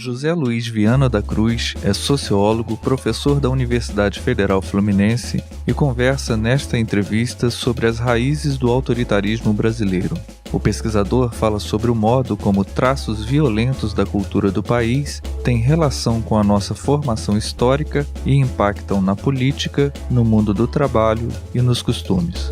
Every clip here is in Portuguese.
José Luiz Viana da Cruz é sociólogo, professor da Universidade Federal Fluminense e conversa nesta entrevista sobre as raízes do autoritarismo brasileiro. O pesquisador fala sobre o modo como traços violentos da cultura do país têm relação com a nossa formação histórica e impactam na política, no mundo do trabalho e nos costumes.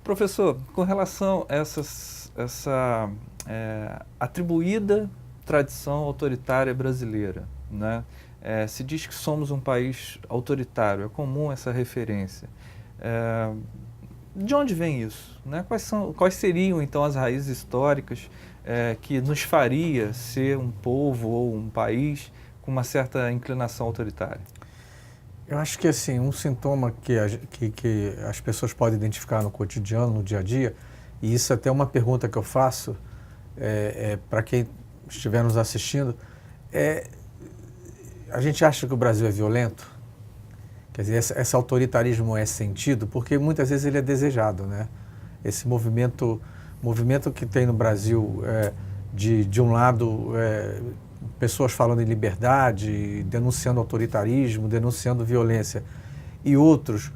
Professor, com relação a essa atribuída tradição autoritária brasileira, né? Se diz que somos um país autoritário, é comum essa referência. De onde vem isso, né? Quais seriam então as raízes históricas que nos faria ser um povo ou um país com uma certa inclinação autoritária? Eu acho que assim, um sintoma que as pessoas podem identificar no cotidiano, no dia a dia, e isso até é uma pergunta que eu faço para quem estiver nos assistindo, a gente acha que o Brasil é violento? Quer dizer, esse autoritarismo é sentido porque muitas vezes ele é desejado, né? Esse movimento que tem no Brasil de um lado pessoas falando em liberdade, denunciando autoritarismo, denunciando violência, e outros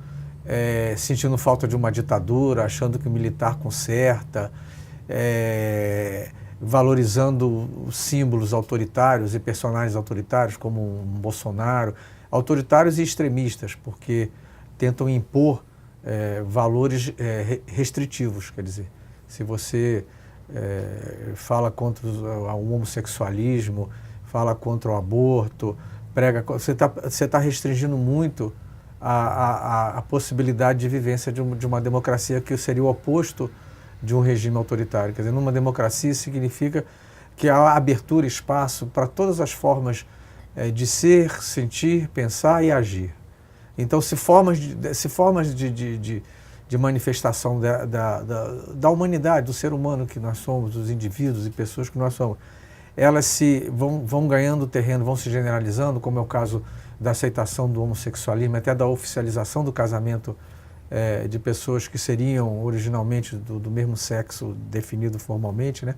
sentindo falta de uma ditadura, achando que o militar conserta, valorizando símbolos autoritários e personagens autoritários como um Bolsonaro, autoritários e extremistas, porque tentam impor valores restritivos. Quer dizer, se você fala contra o homossexualismo, fala contra o aborto, você está restringindo muito a possibilidade de vivência de uma democracia que seria o oposto de um regime autoritário. Quer dizer, numa democracia significa que há abertura, espaço para todas as formas de ser, sentir, pensar e agir. Então, se formas de manifestação da humanidade, do ser humano que nós somos, dos indivíduos e pessoas que nós somos, elas vão ganhando terreno, vão se generalizando, como é o caso da aceitação do homossexualismo, até da oficialização do casamento de pessoas que seriam originalmente do mesmo sexo definido formalmente, né?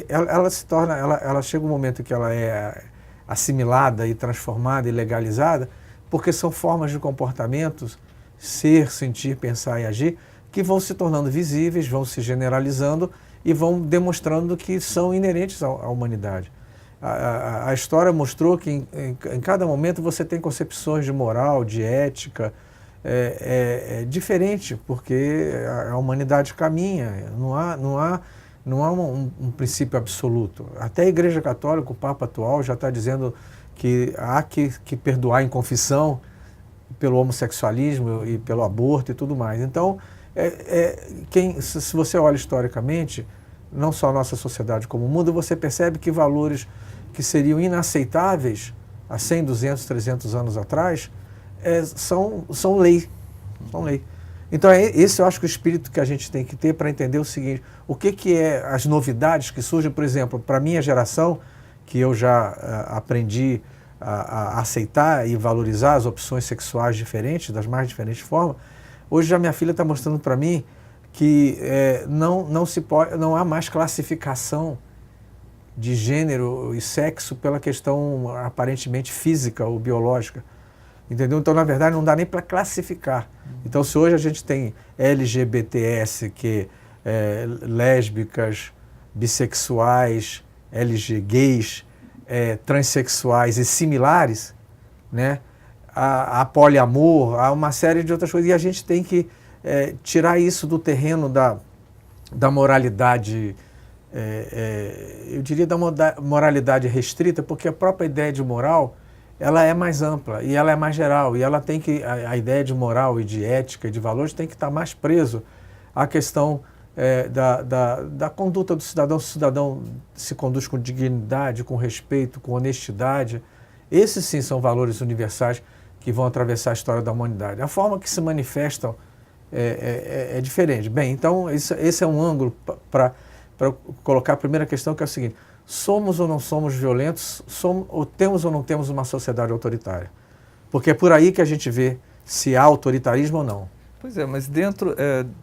Ela chega um momento que ela é assimilada e transformada e legalizada, porque são formas de comportamentos, ser, sentir, pensar e agir, que vão se tornando visíveis, vão se generalizando e vão demonstrando que são inerentes à humanidade. A história mostrou que em cada momento você tem concepções de moral, de ética, diferente, porque a humanidade caminha, não há um princípio absoluto. Até a Igreja Católica, o Papa atual, já está dizendo que há que perdoar em confissão pelo homossexualismo e pelo aborto e tudo mais. Então, se você olha historicamente, não só a nossa sociedade como o mundo, você percebe que valores que seriam inaceitáveis há 100, 200, 300 anos atrás são lei. São lei. Então, esse eu acho que o espírito que a gente tem que ter para entender o seguinte: o que é as novidades que surgem, por exemplo, para a minha geração, que eu já aprendi a aceitar e valorizar as opções sexuais diferentes, das mais diferentes formas. Hoje já minha filha está mostrando para mim que não há mais classificação de gênero e sexo pela questão aparentemente física ou biológica. Entendeu? Então, na verdade, não dá nem para classificar. Então, se hoje a gente tem LGBTS, lésbicas, bissexuais, gays, transexuais e similares, né? Há poliamor, há uma série de outras coisas. E a gente tem que tirar isso do terreno da moralidade, eu diria da moralidade restrita, porque a própria ideia de moral ela é mais ampla e ela é mais geral. E ela tem que, a ideia de moral e de ética e de valores tem que estar mais preso à questão da conduta do cidadão. Se o cidadão se conduz com dignidade, com respeito, com honestidade, esses sim são valores universais que vão atravessar a história da humanidade. A forma que se manifestam é diferente. Bem, então esse é um ângulo para colocar a primeira questão, que é o seguinte: somos ou não somos violentos? Ou temos ou não temos uma sociedade autoritária? Porque é por aí que a gente vê se há autoritarismo ou não. Pois é, mas dentro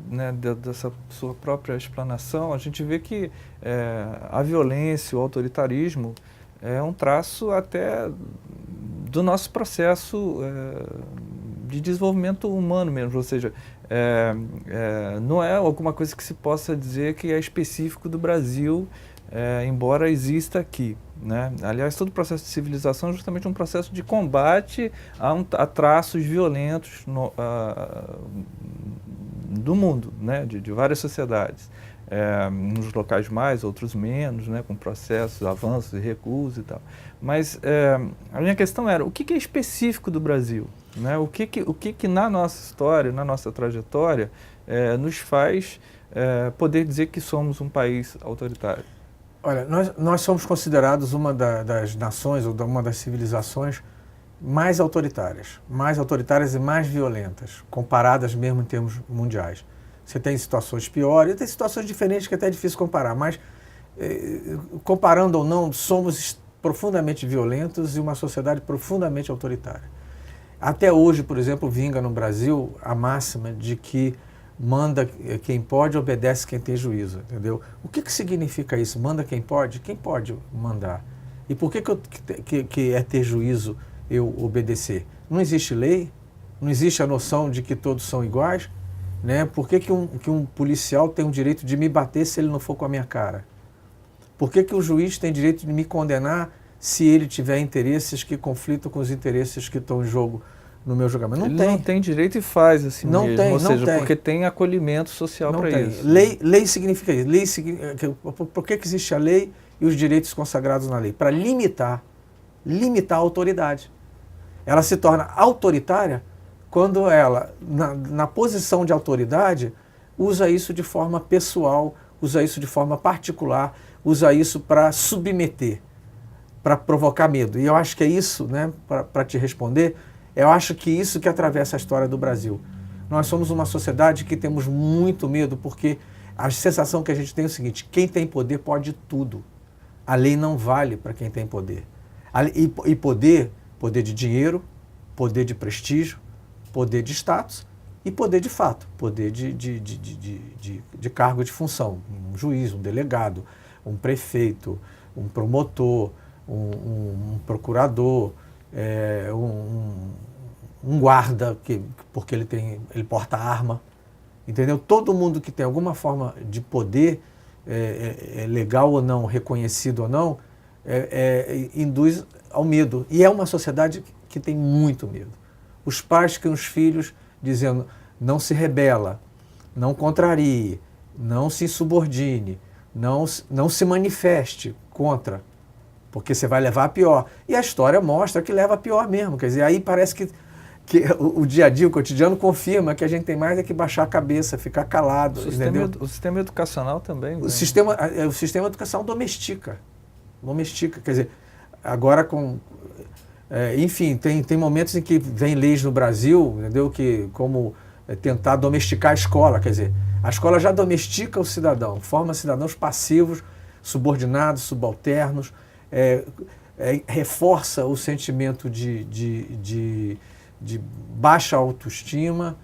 né, dessa sua própria explanação, a gente vê que a violência, o autoritarismo é um traço até do nosso processo de desenvolvimento humano mesmo, ou seja, não é alguma coisa que se possa dizer que é específico do Brasil, embora exista aqui. Né? Aliás, todo o processo de civilização é justamente um processo de combate a traços violentos do mundo, né? de várias sociedades. Nos locais mais, outros menos, né? Com processos, avanços e recuos e tal. Mas a minha questão era, o que é específico do Brasil? Né? O que na nossa história, na nossa trajetória, nos faz poder dizer que somos um país autoritário? Olha, nós somos considerados uma das nações, ou uma das civilizações mais autoritárias e mais violentas, comparadas mesmo em termos mundiais. Você tem situações piores, tem situações diferentes que até é difícil comparar, mas comparando ou não, somos profundamente violentos e uma sociedade profundamente autoritária. Até hoje, por exemplo, vinga no Brasil a máxima de que manda quem pode, obedece quem tem juízo, entendeu? O que significa isso? Manda quem pode? Quem pode mandar? E por que é ter juízo eu obedecer? Não existe lei? Não existe a noção de que todos são iguais? Né? Por que um policial tem o direito de me bater se ele não for com a minha cara? Por que o juiz tem direito de me condenar se ele tiver interesses que conflitam com os interesses que estão em jogo no meu julgamento? Não tem direito e faz assim não mesmo, tem, ou seja, tem. Porque tem acolhimento social para isso. Lei significa isso. Por que existe a lei e os direitos consagrados na lei? Para limitar a autoridade. Ela se torna autoritária quando ela, na posição de autoridade, usa isso de forma pessoal, usa isso de forma particular, usa isso para submeter, para provocar medo. E eu acho que é isso, né, para te responder, eu acho que isso que atravessa a história do Brasil. Nós somos uma sociedade que temos muito medo, porque a sensação que a gente tem é o seguinte: quem tem poder pode tudo. A lei não vale para quem tem poder. E poder de dinheiro, poder de prestígio, poder de status e poder de fato, poder de cargo de função. Um juiz, um delegado, um prefeito, um promotor, um procurador, um guarda, porque ele porta arma, entendeu? Todo mundo que tem alguma forma de poder, legal ou não, reconhecido ou não, induz ao medo. E é uma sociedade que tem muito medo. Os pais que os filhos dizendo, não se rebela, não contrarie, não se insubordine, não se manifeste contra, porque você vai levar a pior. E a história mostra que leva a pior mesmo. Quer dizer, aí parece que o dia a dia, o cotidiano, confirma que a gente tem mais que baixar a cabeça, ficar calado. O sistema educacional também. O sistema educacional domestica. Quer dizer, agora enfim, tem momentos em que vem leis no Brasil, entendeu? Como tentar domesticar a escola. Quer dizer, a escola já domestica o cidadão, forma cidadãos passivos, subordinados, subalternos, reforça o sentimento de baixa autoestima,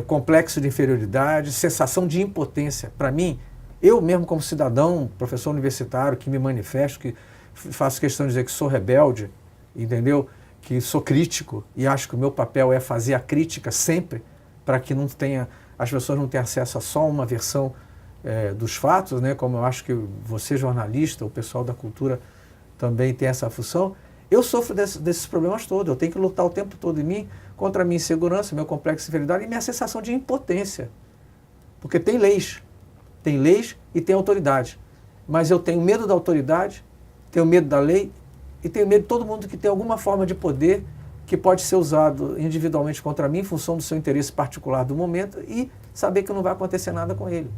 complexo de inferioridade, sensação de impotência. Para mim, eu mesmo como cidadão, professor universitário, que me manifesto, que faço questão de dizer que sou rebelde, entendeu? Que sou crítico e acho que o meu papel é fazer a crítica sempre, para que as pessoas não tenham acesso a só uma versão dos fatos, né? Como eu acho que você, jornalista, o pessoal da cultura também tem essa função. Eu sofro desses problemas todos, eu tenho que lutar o tempo todo em mim contra a minha insegurança, meu complexo de inferioridade e minha sensação de impotência. Porque tem leis e tem autoridade. Mas eu tenho medo da autoridade, tenho medo da lei e tenho medo de todo mundo que tem alguma forma de poder que pode ser usado individualmente contra mim em função do seu interesse particular do momento e saber que não vai acontecer nada com ele.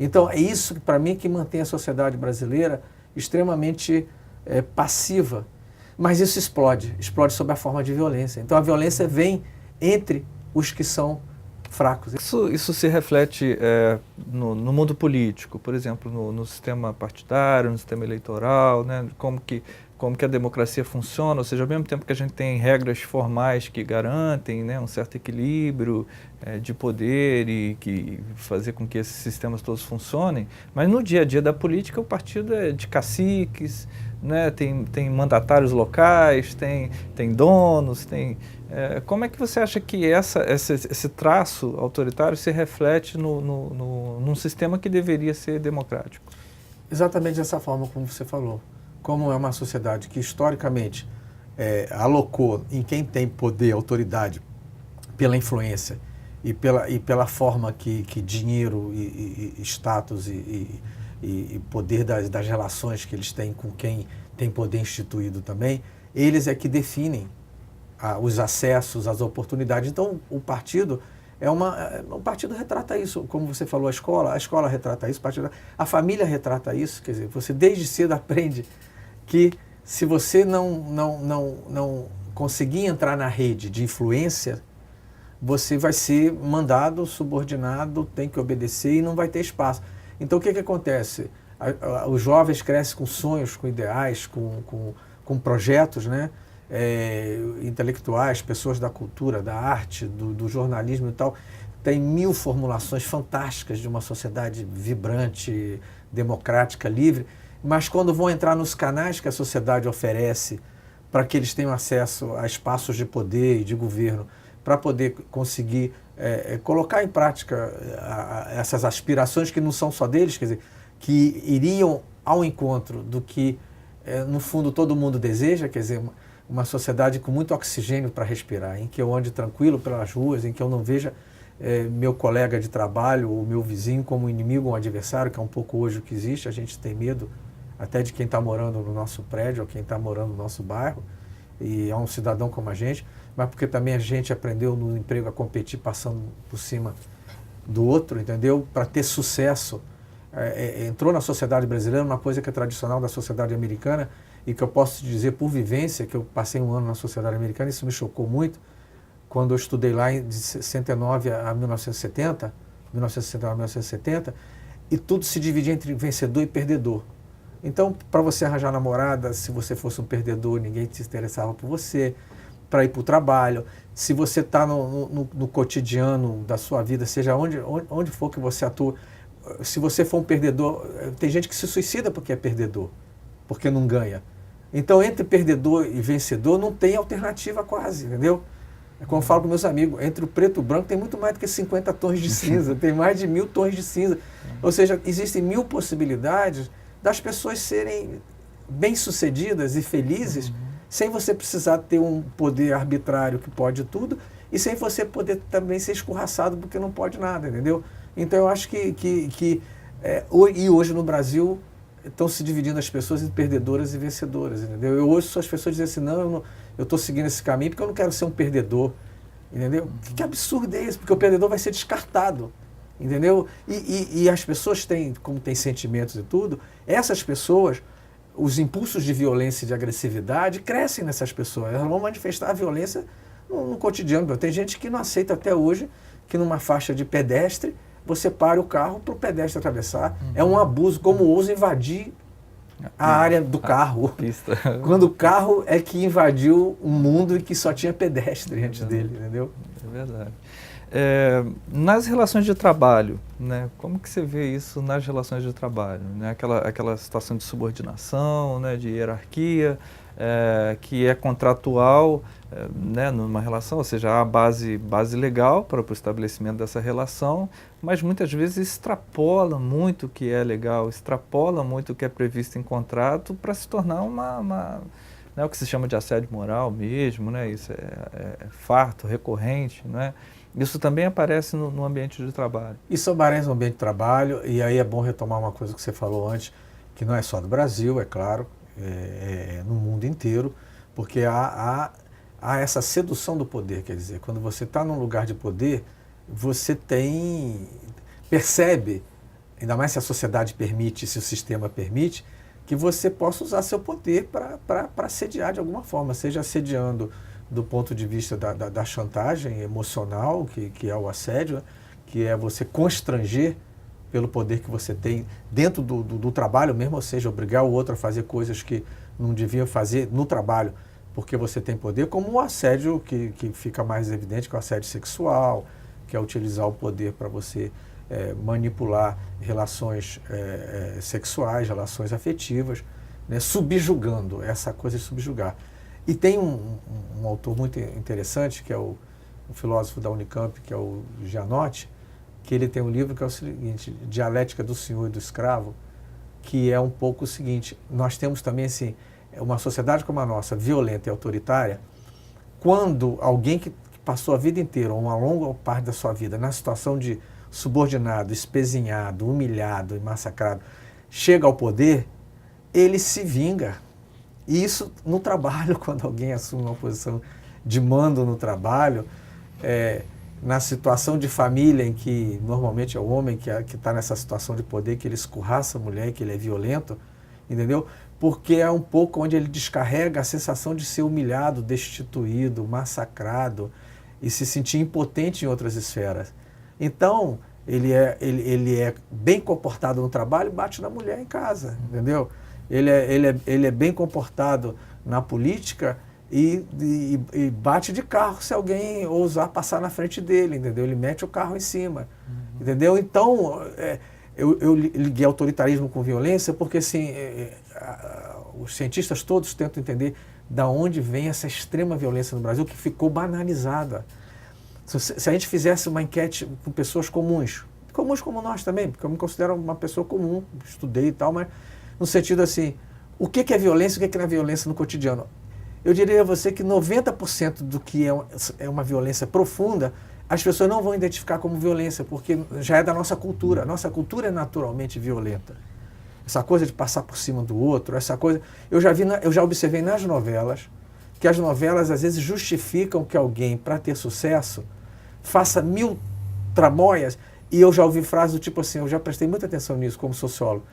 Então é isso, para mim, que mantém a sociedade brasileira extremamente passiva. Mas isso explode sob a forma de violência. Então a violência vem entre os que são fracos. Isso se reflete no mundo político, por exemplo, no sistema partidário, no sistema eleitoral, né? Como como que a democracia funciona, ou seja, ao mesmo tempo que a gente tem regras formais que garantem, né, um certo equilíbrio de poder e que fazer com que esses sistemas todos funcionem, mas no dia a dia da política o partido é de caciques, né, tem mandatários locais, tem donos, como é que você acha que esse traço autoritário se reflete num sistema que deveria ser democrático? Exatamente dessa forma como você falou. Como é uma sociedade que historicamente alocou em quem tem poder, autoridade, pela influência e pela forma que dinheiro e status e poder das relações que eles têm com quem tem poder instituído também, eles é que definem os acessos, as oportunidades. Então, o partido o partido retrata isso, como você falou, a escola retrata isso, a família retrata isso, quer dizer, você desde cedo aprende que se você não conseguir entrar na rede de influência, você vai ser mandado, subordinado, tem que obedecer e não vai ter espaço. Então, o que acontece? Os jovens crescem com sonhos, com ideais, com projetos, né? Intelectuais, pessoas da cultura, da arte, do jornalismo e tal. Tem 1000 formulações fantásticas de uma sociedade vibrante, democrática, livre, mas quando vão entrar nos canais que a sociedade oferece para que eles tenham acesso a espaços de poder e de governo, para poder conseguir colocar em prática essas aspirações que não são só deles, quer dizer, que iriam ao encontro do que, no fundo, todo mundo deseja, quer dizer, uma sociedade com muito oxigênio para respirar, em que eu ande tranquilo pelas ruas, em que eu não veja meu colega de trabalho ou meu vizinho como um inimigo ou um adversário, que é um pouco hoje o que existe. A gente tem medo até de quem está morando no nosso prédio ou quem está morando no nosso bairro e é um cidadão como a gente, mas porque também a gente aprendeu no emprego a competir passando por cima do outro, entendeu? Para ter sucesso. Entrou na sociedade brasileira uma coisa que é tradicional da sociedade americana e que eu posso te dizer por vivência, que eu passei um ano na sociedade americana, isso me chocou muito, quando eu estudei lá de 69 a 1970, 1969 a 1970, e tudo se dividia entre vencedor e perdedor. Então, para você arranjar namorada, se você fosse um perdedor, ninguém se interessava por você, para ir para o trabalho, se você está no cotidiano da sua vida, seja onde for que você atua, se você for um perdedor, tem gente que se suicida porque é perdedor, porque não ganha. Então, entre perdedor e vencedor não tem alternativa quase, entendeu? É como eu falo com meus amigos, entre o preto e o branco tem muito mais do que 50 tons de cinza, tem mais de 1000 tons de cinza. Ou seja, existem 1000 possibilidades das pessoas serem bem-sucedidas e felizes, sem você precisar ter um poder arbitrário que pode tudo, e sem você poder também ser escorraçado porque não pode nada, entendeu? Então eu acho que hoje no Brasil estão se dividindo as pessoas em perdedoras e vencedoras, entendeu? Eu ouço as pessoas dizerem assim, não, eu estou seguindo esse caminho porque eu não quero ser um perdedor, entendeu? Que absurdo é esse? Porque o perdedor vai ser descartado, entendeu? E as pessoas têm, como têm sentimentos e tudo, essas pessoas, os impulsos de violência e de agressividade crescem nessas pessoas, elas vão manifestar a violência no cotidiano. Tem gente que não aceita até hoje que numa faixa de pedestre você para o carro para o pedestre atravessar. É um abuso, como ousa invadir a área do carro. Pista. Quando o carro é que invadiu um mundo em que só tinha pedestre antes dele, entendeu? É verdade. Nas relações de trabalho, né, como que você vê isso nas relações de trabalho? Né? Aquela situação de subordinação, né, de hierarquia, que é contratual, né, numa relação, ou seja, há a base legal para o estabelecimento dessa relação, mas muitas vezes extrapola muito o que é legal, extrapola muito o que é previsto em contrato para se tornar né, o que se chama de assédio moral mesmo, né, isso é fato, recorrente, né? Isso também aparece no ambiente de trabalho. Isso aparece no ambiente de trabalho, e aí é bom retomar uma coisa que você falou antes, que não é só do Brasil, é claro, no mundo inteiro, porque há essa sedução do poder, quer dizer, quando você está num lugar de poder, você percebe, ainda mais se a sociedade permite, se o sistema permite, que você possa usar seu poder para assediar de alguma forma, seja assediando do ponto de vista da chantagem emocional, que é o assédio, que é você constranger pelo poder que você tem dentro do trabalho mesmo, ou seja, obrigar o outro a fazer coisas que não devia fazer no trabalho porque você tem poder, como o assédio que fica mais evidente, que é o assédio sexual, que é utilizar o poder para você manipular relações sexuais, relações afetivas, né, subjugando, essa coisa de subjugar. E tem um autor muito interessante, que é o filósofo da Unicamp, que é o Gianotti, que ele tem um livro que é o seguinte, Dialética do Senhor e do Escravo, que é um pouco o seguinte, nós temos também assim, uma sociedade como a nossa, violenta e autoritária, quando alguém que passou a vida inteira, ou uma longa parte da sua vida, na situação de subordinado, espezinhado, humilhado e massacrado, chega ao poder, ele se vinga. E isso no trabalho, quando alguém assume uma posição de mando no trabalho, na situação de família em que normalmente é o homem que está nessa situação de poder, que ele escorraça a mulher, que ele é violento, entendeu? Porque é um pouco onde ele descarrega a sensação de ser humilhado, destituído, massacrado e se sentir impotente em outras esferas. Então, ele é bem comportado no trabalho e bate na mulher em casa, entendeu? Ele é bem comportado na política e bate de carro se alguém ousar passar na frente dele, entendeu? Ele mete o carro em cima, entendeu? Então, eu liguei autoritarismo com violência porque, assim, os cientistas todos tentam entender da onde vem essa extrema violência no Brasil, que ficou banalizada. Se a gente fizesse uma enquete com pessoas comuns como nós também, porque eu me considero uma pessoa comum, estudei e tal, mas no sentido assim, o que é violência e o que não é violência no cotidiano? Eu diria a você que 90% do que é uma violência profunda, as pessoas não vão identificar como violência, porque já é da nossa cultura. A nossa cultura é naturalmente violenta. Essa coisa de passar por cima do outro, essa coisa... Eu já observei nas novelas, que as novelas às vezes justificam que alguém, para ter sucesso, faça 1000 tramóias, e eu já ouvi frases do tipo assim, eu já prestei muita atenção nisso como sociólogo.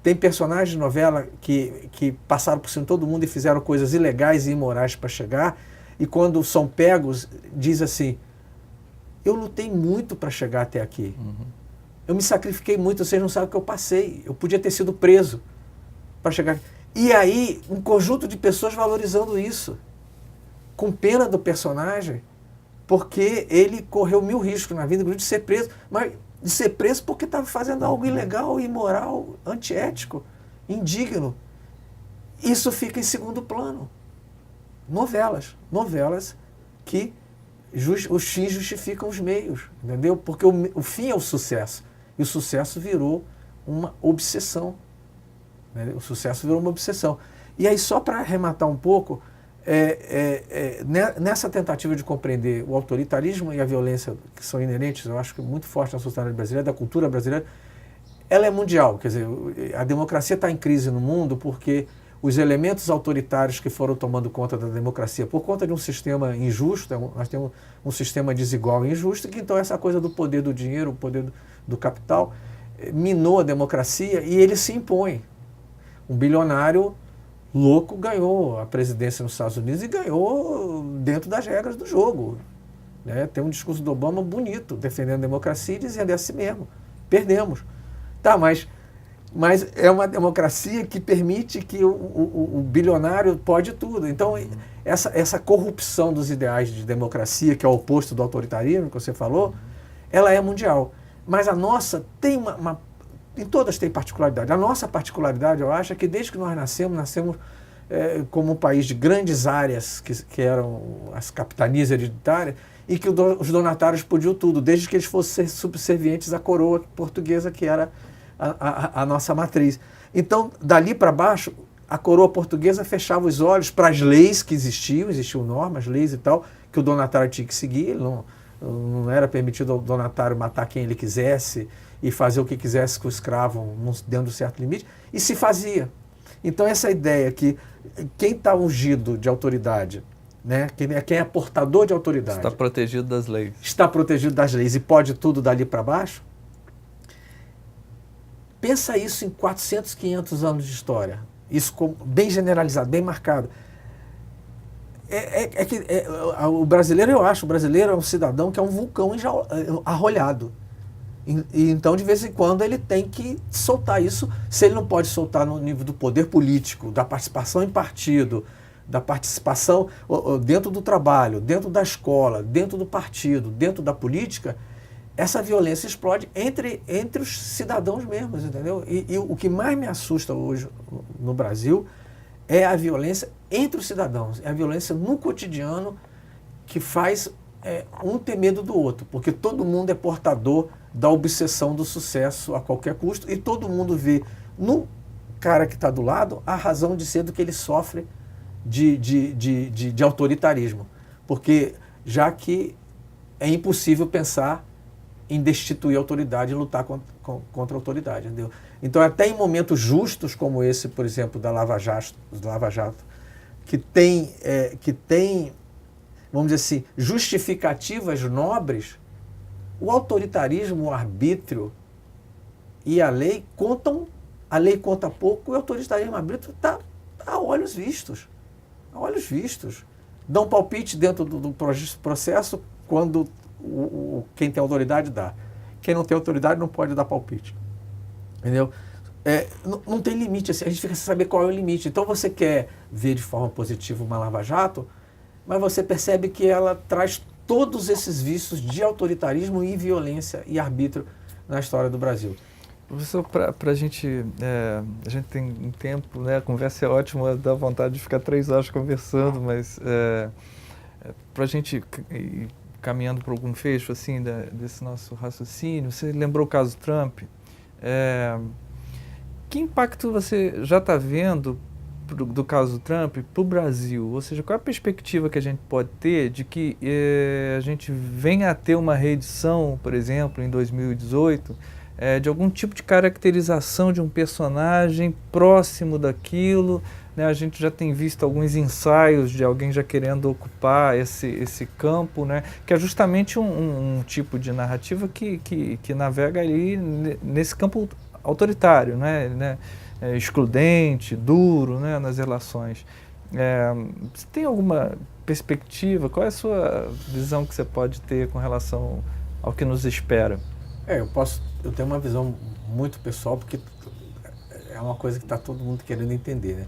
Tem personagens de novela que passaram por cima de todo mundo e fizeram coisas ilegais e imorais para chegar, e quando são pegos, diz assim, eu lutei muito para chegar até aqui. Eu me sacrifiquei muito, vocês não sabem o que eu passei. Eu podia ter sido preso para chegar aqui. E aí, um conjunto de pessoas valorizando isso, com pena do personagem, porque ele correu 1000 riscos na vida, inclusive de ser preso, mas de ser preso porque estava fazendo algo ilegal, imoral, antiético, indigno. Isso fica em segundo plano. Novelas que os fins justificam os meios, entendeu? Porque o fim é o sucesso, e o sucesso virou uma obsessão. Né? O sucesso virou uma obsessão. E aí, só para arrematar um pouco, nessa tentativa de compreender o autoritarismo e a violência que são inerentes, eu acho que muito forte na sociedade brasileira, da cultura brasileira, ela é mundial. Quer dizer, a democracia está em crise no mundo porque os elementos autoritários que foram tomando conta da democracia por conta de um sistema injusto, nós temos um sistema desigual e injusto, que então essa coisa do poder do dinheiro, o poder do capital, minou a democracia e ele se impõe. Um bilionário louco ganhou a presidência nos Estados Unidos e ganhou dentro das regras do jogo. Né? Tem um discurso do Obama bonito, defendendo a democracia e dizendo é assim mesmo, perdemos. Tá, mas é uma democracia que permite que o bilionário pode tudo. Então, essa corrupção dos ideais de democracia, que é o oposto do autoritarismo, que você falou, ela é mundial. Mas a nossa tem em todas tem particularidade. A nossa particularidade, eu acho, é que desde que nós nascemos como um país de grandes áreas, que eram as capitanias hereditárias, e que os donatários podiam tudo, desde que eles fossem subservientes à coroa portuguesa, que era a nossa matriz. Então, dali para baixo, a coroa portuguesa fechava os olhos para as leis que existiam normas, leis e tal, que o donatário tinha que seguir. Não era permitido ao donatário matar quem ele quisesse e fazer o que quisesse com o escravo dentro de um certo limite, e se fazia. Então, essa ideia que quem está ungido de autoridade, né, quem é portador de autoridade, está protegido das leis. Está protegido das leis e pode tudo dali para baixo. Pensa isso em 400, 500 anos de história. Isso bem generalizado, bem marcado. O brasileiro, eu acho, o brasileiro é um cidadão que é um vulcão arrolhado. E então, de vez em quando, ele tem que soltar isso. Se ele não pode soltar no nível do poder político, da participação em partido, da participação dentro do trabalho, dentro da escola, dentro do partido, dentro da política, essa violência explode entre os cidadãos mesmos, entendeu? E o que mais me assusta hoje no Brasil é a violência entre os cidadãos, é a violência no cotidiano que faz um ter medo do outro, porque todo mundo é portador da obsessão do sucesso a qualquer custo e todo mundo vê no cara que está do lado a razão de ser do que ele sofre de autoritarismo, porque já que é impossível pensar em destituir a autoridade e lutar contra a autoridade, entendeu? Então, até em momentos justos como esse, por exemplo, da Lava Jato, que tem, vamos dizer assim, justificativas nobres, o autoritarismo, o arbítrio e a lei contam, a lei conta pouco, e o autoritarismo e o arbítrio está a olhos vistos. A olhos vistos. Dão palpite dentro do processo quando quem tem autoridade dá. Quem não tem autoridade não pode dar palpite. Entendeu? Não tem limite, assim, a gente fica sem saber qual é o limite. Então você quer ver de forma positiva uma Lava Jato, mas você percebe que ela traz todos esses vícios de autoritarismo e violência e arbítrio na história do Brasil. Professor, para a gente tem um tempo, né? A conversa é ótima, dá vontade de ficar 3 horas conversando, mas para a gente ir caminhando para algum fecho assim, desse nosso raciocínio, você lembrou o caso Trump. Que impacto você já está vendo do caso Trump para o Brasil? Ou seja, qual é a perspectiva que a gente pode ter de que a gente venha a ter uma reedição, por exemplo, em 2018, de algum tipo de caracterização de um personagem próximo daquilo, né? A gente já tem visto alguns ensaios de alguém já querendo ocupar esse campo, né? Que é justamente um tipo de narrativa que navega ali nesse campo autoritário, né? Excludente, duro, né? Nas relações. Você tem alguma perspectiva? Qual é a sua visão que você pode ter com relação ao que nos espera? Eu tenho uma visão muito pessoal, porque é uma coisa que está todo mundo querendo entender, né?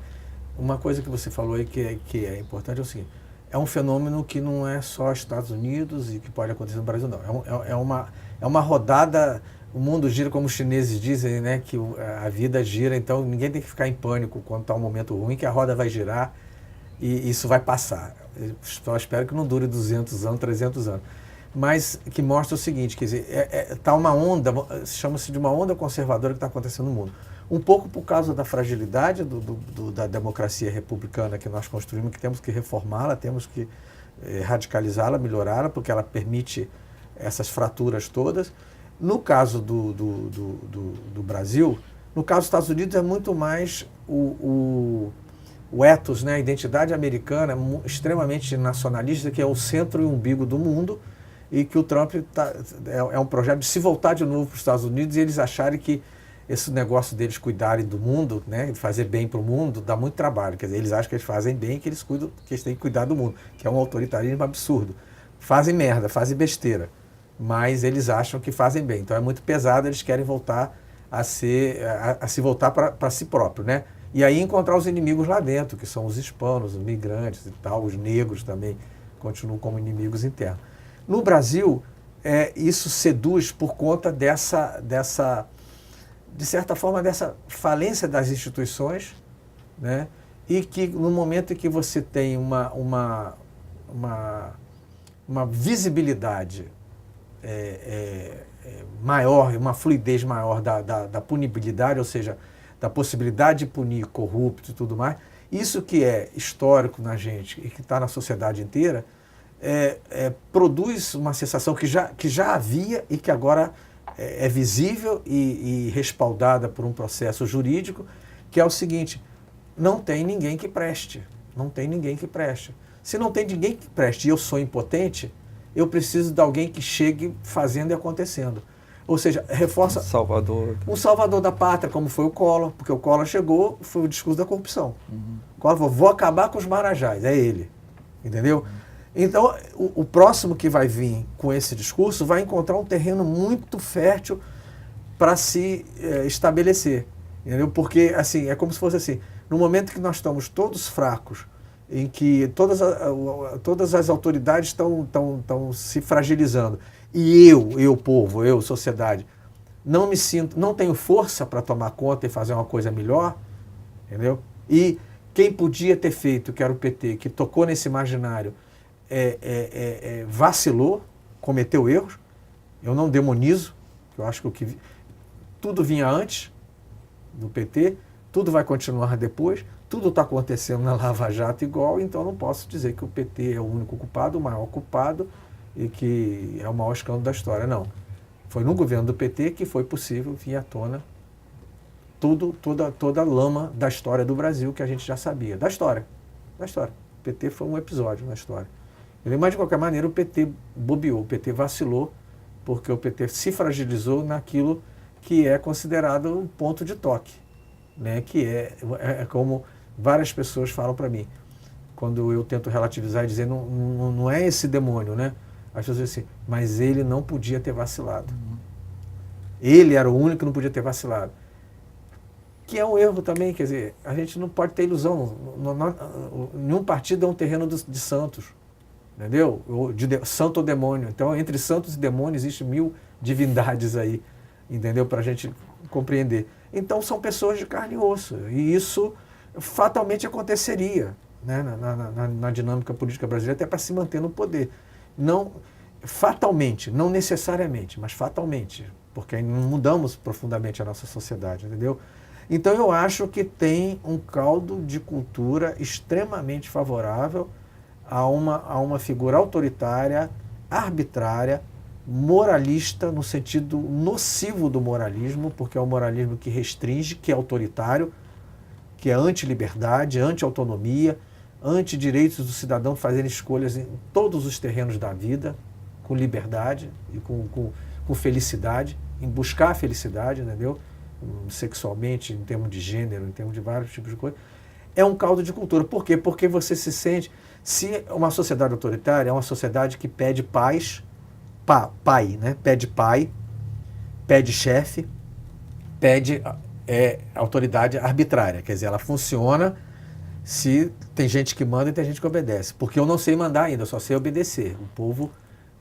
Uma coisa que você falou aí que é importante é o seguinte: é um fenômeno que não é só Estados Unidos e que pode acontecer no Brasil, não. É uma rodada, o mundo gira, como os chineses dizem, né? Que a vida gira, então ninguém tem que ficar em pânico quando está um momento ruim, que a roda vai girar e isso vai passar. Eu só espero que não dure 200 anos, 300 anos. Mas que mostra o seguinte, quer dizer, está uma onda, chama-se de uma onda conservadora que está acontecendo no mundo. Um pouco por causa da fragilidade da democracia republicana que nós construímos, que temos que reformá-la, temos que radicalizá-la, melhorá-la, porque ela permite essas fraturas todas. No caso do Brasil, no caso dos Estados Unidos, é muito mais o ethos, né, a identidade americana, extremamente nacionalista, que é o centro e o umbigo do mundo, e que o Trump é um projeto de se voltar de novo para os Estados Unidos e eles acharem que esse negócio deles cuidarem do mundo, né, de fazer bem para o mundo, dá muito trabalho. Quer dizer, eles acham que eles fazem bem, que eles têm que cuidar do mundo, que é um autoritarismo absurdo. Fazem merda, fazem besteira, mas eles acham que fazem bem. Então é muito pesado, eles querem voltar a se voltar para si próprio, né? E aí encontrar os inimigos lá dentro, que são os hispanos, os migrantes e tal, os negros também continuam como inimigos internos. No Brasil, isso seduz por conta dessa, de certa forma, dessa falência das instituições, né? E que no momento em que você tem uma visibilidade maior, uma fluidez maior da punibilidade, ou seja, da possibilidade de punir corrupto e tudo mais, isso que é histórico na gente e que está na sociedade inteira, produz uma sensação que já havia e que agora é visível e respaldada por um processo jurídico, que é o seguinte: não tem ninguém que preste. Não tem ninguém que preste. Se não tem ninguém que preste e eu sou impotente, eu preciso de alguém que chegue fazendo e acontecendo. Ou seja, reforça... Um salvador da pátria, como foi o Collor, porque o Collor chegou, foi o discurso da corrupção. Collor falou, vou acabar com os marajás, é ele. Entendeu? Então, o próximo que vai vir com esse discurso vai encontrar um terreno muito fértil para se estabelecer, entendeu? Porque, assim, é como se fosse assim, no momento que nós estamos todos fracos, em que todas as autoridades estão se fragilizando, e eu, povo, eu, sociedade, não me sinto, não tenho força para tomar conta e fazer uma coisa melhor, entendeu? E quem podia ter feito, que era o PT, que tocou nesse imaginário, vacilou, cometeu erros. Eu não demonizo, eu acho que tudo vinha antes do PT, tudo vai continuar depois, tudo está acontecendo na Lava Jato igual, então eu não posso dizer que o PT é o único culpado, o maior culpado e que é o maior escândalo da história. Não. Foi no governo do PT que foi possível vir à tona toda a lama da história do Brasil que a gente já sabia. Da história. O PT foi um episódio na história. Mas, de qualquer maneira, o PT bobeou, o PT vacilou, porque o PT se fragilizou naquilo que é considerado um ponto de toque, né? Que é como várias pessoas falam para mim, quando eu tento relativizar e dizer, não é esse demônio, né? As pessoas dizem assim, mas ele não podia ter vacilado. Ele era o único que não podia ter vacilado. Que é um erro também, quer dizer, a gente não pode ter ilusão. Nenhum partido é um terreno de santos, entendeu? Santo ou demônio. Então, entre santos e demônios, existe 1000 divindades aí, entendeu? Para a gente compreender. Então, são pessoas de carne e osso. E isso fatalmente aconteceria, né? Na dinâmica política brasileira, até para se manter no poder. Não fatalmente, não necessariamente, mas fatalmente, porque não mudamos profundamente a nossa sociedade, entendeu? Então eu acho que tem um caldo de cultura extremamente favorável a uma figura autoritária, arbitrária, moralista, no sentido nocivo do moralismo, porque é o moralismo que restringe, que é autoritário, que é anti-liberdade, anti-autonomia, anti-direitos do cidadão fazerem escolhas em todos os terrenos da vida, com liberdade e com felicidade, em buscar a felicidade, entendeu? Sexualmente, em termos de gênero, em termos de vários tipos de coisa. É um caldo de cultura. Por quê? Porque você se sente... Se uma sociedade autoritária é uma sociedade que pede paz, pai, né? Pede pai, pede chefe, pede autoridade arbitrária. Quer dizer, ela funciona se tem gente que manda e tem gente que obedece. Porque eu não sei mandar ainda, eu só sei obedecer. O povo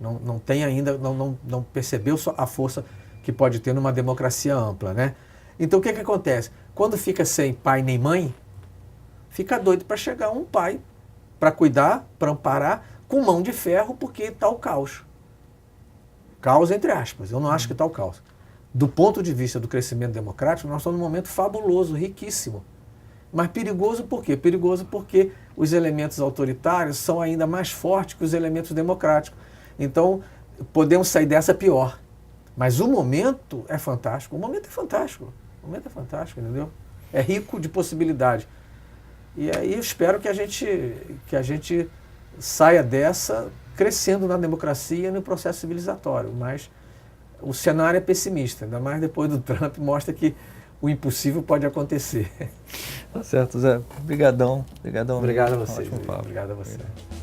não tem ainda, não percebeu a força que pode ter numa democracia ampla, né? Então o que acontece? Quando fica sem pai nem mãe, fica doido para chegar um pai para cuidar, para amparar, com mão de ferro, porque está o caos. Caos entre aspas, eu não acho que está o caos. Do ponto de vista do crescimento democrático, nós estamos num momento fabuloso, riquíssimo. Mas perigoso por quê? Perigoso porque os elementos autoritários são ainda mais fortes que os elementos democráticos. Então, podemos sair dessa pior. Mas o momento é fantástico. O momento é fantástico. O momento é fantástico, entendeu? É rico de possibilidade. E aí eu espero que a gente saia dessa crescendo na democracia e no processo civilizatório. Mas o cenário é pessimista, ainda mais depois do Trump, mostra que o impossível pode acontecer. Tá certo, Zé. Obrigadão. Obrigado a você. Ótimo papo. Obrigado a você. Obrigado.